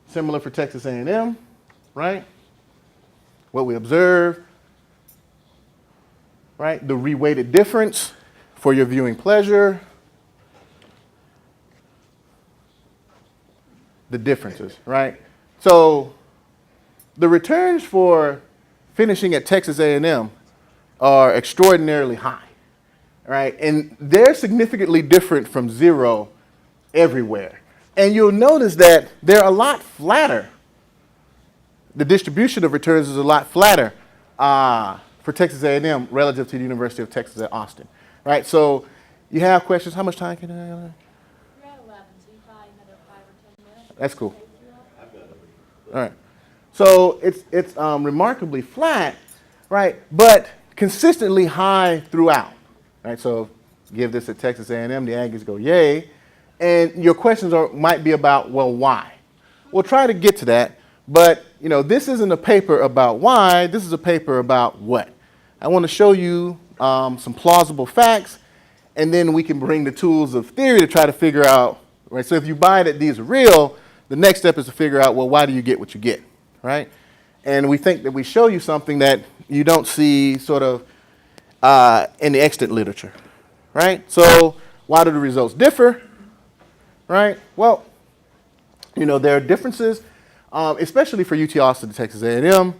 Similar for Texas A&M, right? What we observe, right? The reweighted difference for your viewing pleasure. The differences, right? So the returns for finishing at Texas A&M are extraordinarily high, right? And they're significantly different from zero everywhere. And you'll notice that they're a lot flatter. The distribution of returns is a lot flatter for Texas A&M relative to the University of Texas at Austin, right? So you have questions. How much time can I? You're at 11, so you probably another 5 or 10 minutes. That's cool. All right. So it's remarkably flat, right? But consistently high throughout, right? So give this at Texas A&M, the Aggies go yay. And your questions might be about, well, why? We'll try to get to that, but you know, this isn't a paper about why, this is a paper about what. I want to show you some plausible facts, and then we can bring the tools of theory to try to figure out, right? So if you buy that these are real, the next step is to figure out, well, why do you get what you get, right? And we think that we show you something that you don't see sort of in the extant literature, right? So why do the results differ? Right? Well, you know, there are differences, especially for UT Austin and Texas A&M.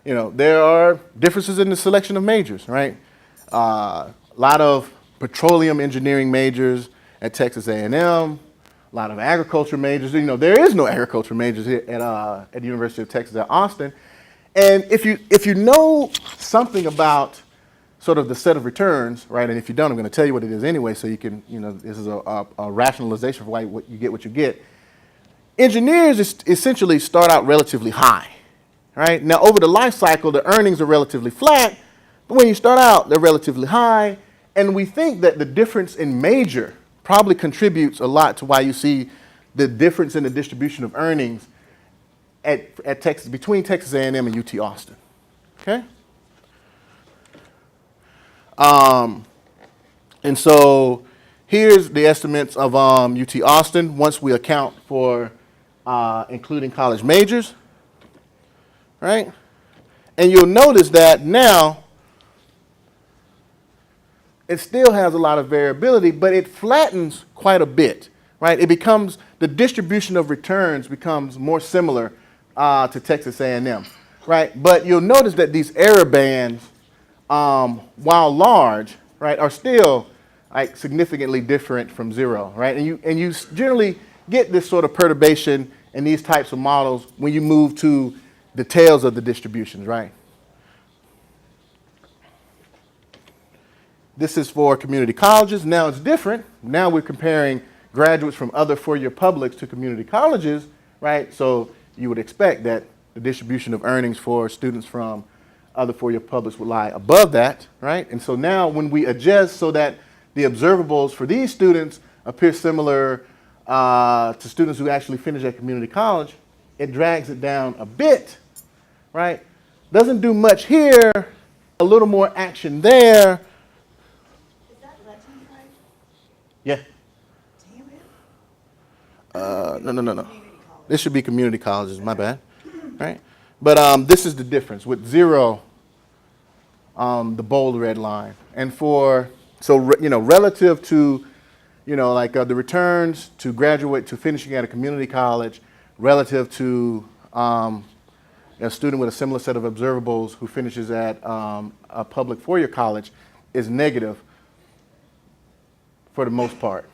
You know, there are differences in the selection of majors, right? A lot of petroleum engineering majors at Texas A&M, a lot of agriculture majors. You know, there is no agriculture majors here at the University of Texas at Austin. And if you know something about sort of the set of returns, right? And if you don't, I'm going to tell you what it is anyway, so you can, you know, this is a rationalization for why you get what you get. Engineers essentially start out relatively high, right? Now, over the life cycle, the earnings are relatively flat, but when you start out, they're relatively high, and we think that the difference in major probably contributes a lot to why you see the difference in the distribution of earnings at Texas, between Texas A&M and UT Austin, okay? And so here's the estimates of UT Austin once we account for including college majors, right? And you'll notice that now it still has a lot of variability, but it flattens quite a bit, right? It becomes, the distribution of returns becomes more similar to Texas A&M, right? But you'll notice that these error bands, while large, right, are still like significantly different from zero, right? And you generally get this sort of perturbation in these types of models when you move to the tails of the distributions, right? This is for community colleges. Now it's different. Now we're comparing graduates from other four-year publics to community colleges, right? So you would expect that the distribution of earnings for students from other four-year publics would lie above that, right? And so now when we adjust so that the observables for these students appear similar to students who actually finish at community college, it drags it down a bit, right? Doesn't do much here, a little more action there. Is that legend right? Yeah. Damn it. No. Community This should be community colleges, my bad, right? But this is the difference with 0, the bold red line. And relative to, the returns to graduate, to finishing at a community college, relative to a student with a similar set of observables who finishes at a public four-year college is negative for the most part.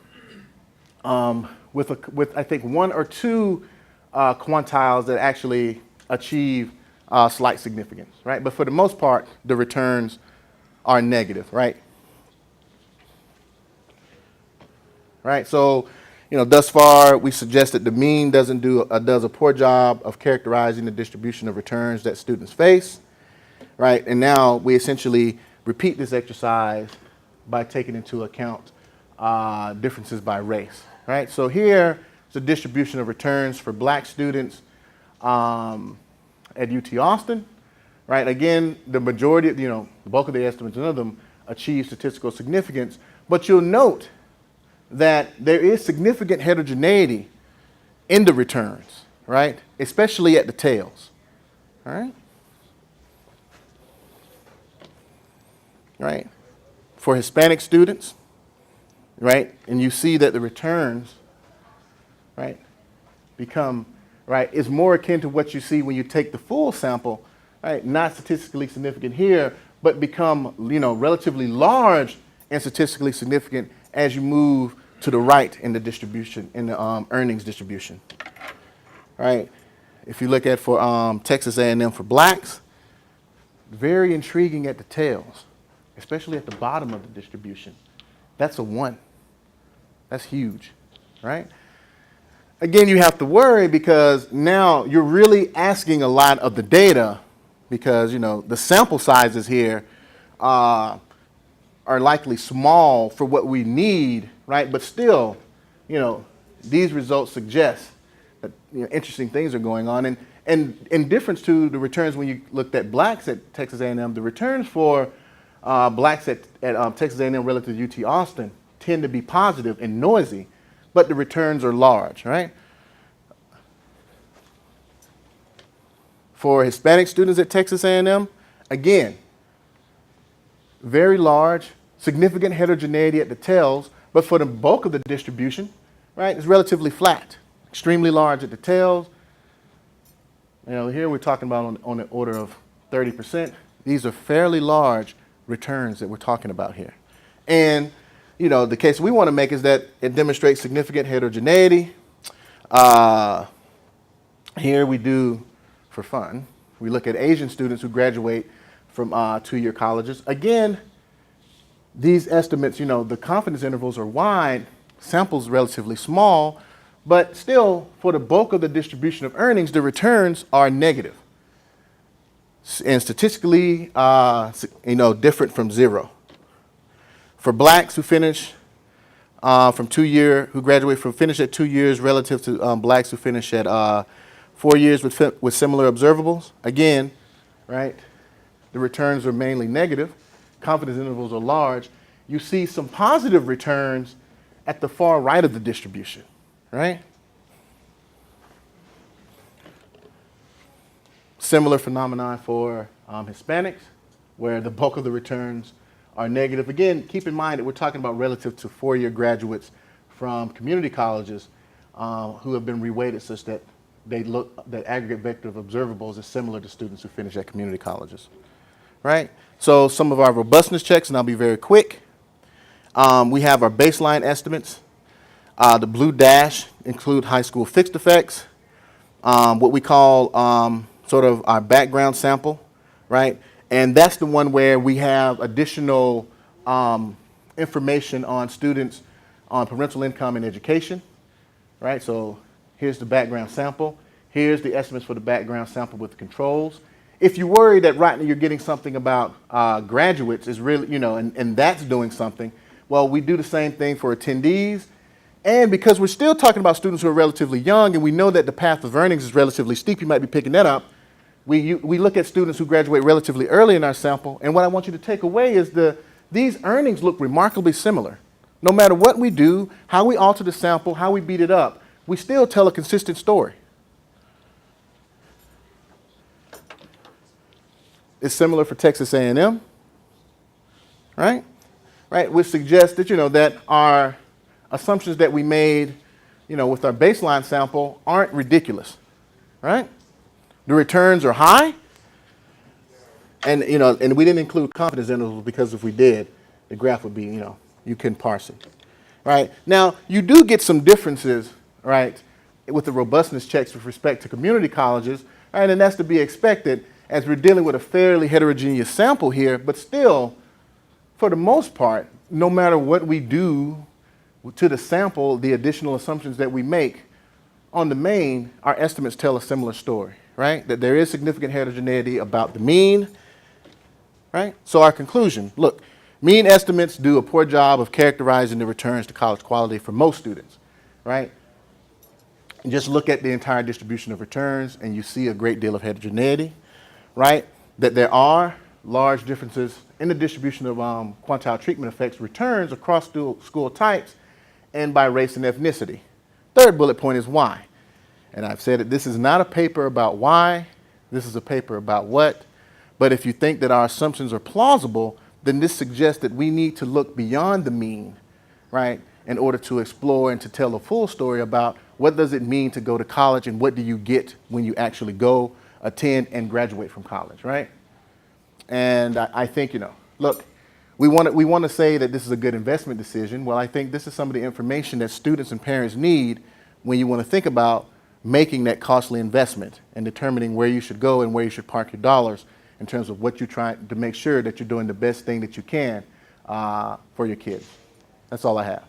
With I think 1 or 2 quantiles that actually achieve slight significance, right? But for the most part, the returns are negative, right? Right. So, thus far we suggest that the mean does a poor job of characterizing the distribution of returns that students face, right? And now we essentially repeat this exercise by taking into account differences by race, right? So here is the distribution of returns for black students at UT Austin, right? Again, the majority, the bulk of the estimates, none of them achieve statistical significance, but you'll note that there is significant heterogeneity in the returns, right? Especially at the tails, all right? Right? For Hispanic students, right? And you see that the returns, right, become, right, is more akin to what you see when you take the full sample, right? Not statistically significant here, but become, relatively large and statistically significant as you move to the right in the distribution, in the earnings distribution, right? If you look at for Texas A&M for blacks, very intriguing at the tails, especially at the bottom of the distribution. That's a 1. That's huge, right? Again, you have to worry because now you're really asking a lot of the data because, the sample sizes here are likely small for what we need, right? But still, these results suggest that interesting things are going on. And in difference to the returns when you looked at blacks at Texas A&M, the returns for blacks at Texas A&M relative to UT Austin tend to be positive and noisy, but the returns are large, right? For Hispanic students at Texas A&M, again, very large, significant heterogeneity at the tails, but for the bulk of the distribution, right, it's relatively flat, extremely large at the tails. Here we're talking about on the order of 30%. These are fairly large returns that we're talking about here. And, the case we want to make is that it demonstrates significant heterogeneity. Here we do, for fun, we look at Asian students who graduate from 2-year colleges. Again, these estimates, the confidence intervals are wide, samples relatively small, but still, for the bulk of the distribution of earnings, the returns are negative and statistically, different from 0. For blacks who finish who graduate from finish at 2 years relative to blacks who finish at 4 years with similar observables, again, right, the returns are mainly negative. Confidence intervals are large. You see some positive returns at the far right of the distribution, right? Similar phenomenon for Hispanics, where the bulk of the returns are negative. Again, keep in mind that we're talking about relative to 4-year graduates from community colleges who have been reweighted such that that aggregate vector of observables is similar to students who finish at community colleges, right? So some of our robustness checks, and I'll be very quick. We have our baseline estimates. The blue dash include high school fixed effects. What we call sort of our background sample, right? And that's the one where we have additional information on students on parental income and education, right? So here's the background sample. Here's the estimates for the background sample with the controls. If you worry that, Rodney, you're getting something about graduates is really, and that's doing something, well, we do the same thing for attendees. And because we're still talking about students who are relatively young and we know that the path of earnings is relatively steep, you might be picking that up, we look at students who graduate relatively early in our sample. And what I want you to take away is these earnings look remarkably similar. No matter what we do, how we alter the sample, how we beat it up, we still tell a consistent story, is similar for Texas A&M, right? Right, which suggests that, that our assumptions that we made, with our baseline sample aren't ridiculous, right? The returns are high, and, and we didn't include confidence intervals because if we did, the graph would be, you couldn't parse it, right? Now, you do get some differences, right, with the robustness checks with respect to community colleges, right, and that's to be expected as we're dealing with a fairly heterogeneous sample here, but still, for the most part, no matter what we do to the sample, the additional assumptions that we make, on the main, our estimates tell a similar story, right? That there is significant heterogeneity about the mean, right? So our conclusion, look, mean estimates do a poor job of characterizing the returns to college quality for most students, right? And just look at the entire distribution of returns and you see a great deal of heterogeneity, right? That there are large differences in the distribution of quantile treatment effects returns across school types and by race and ethnicity. Third bullet point is why. And I've said that this is not a paper about why, this is a paper about what. But if you think that our assumptions are plausible, then this suggests that we need to look beyond the mean, right, in order to explore and to tell a full story about what does it mean to go to college and what do you get when you actually go, attend, and graduate from college, right? And I think, look, we want to say that this is a good investment decision. Well, I think this is some of the information that students and parents need when you want to think about making that costly investment and determining where you should go and where you should park your dollars in terms of what you're trying to make sure that you're doing the best thing that you can for your kids. That's all I have.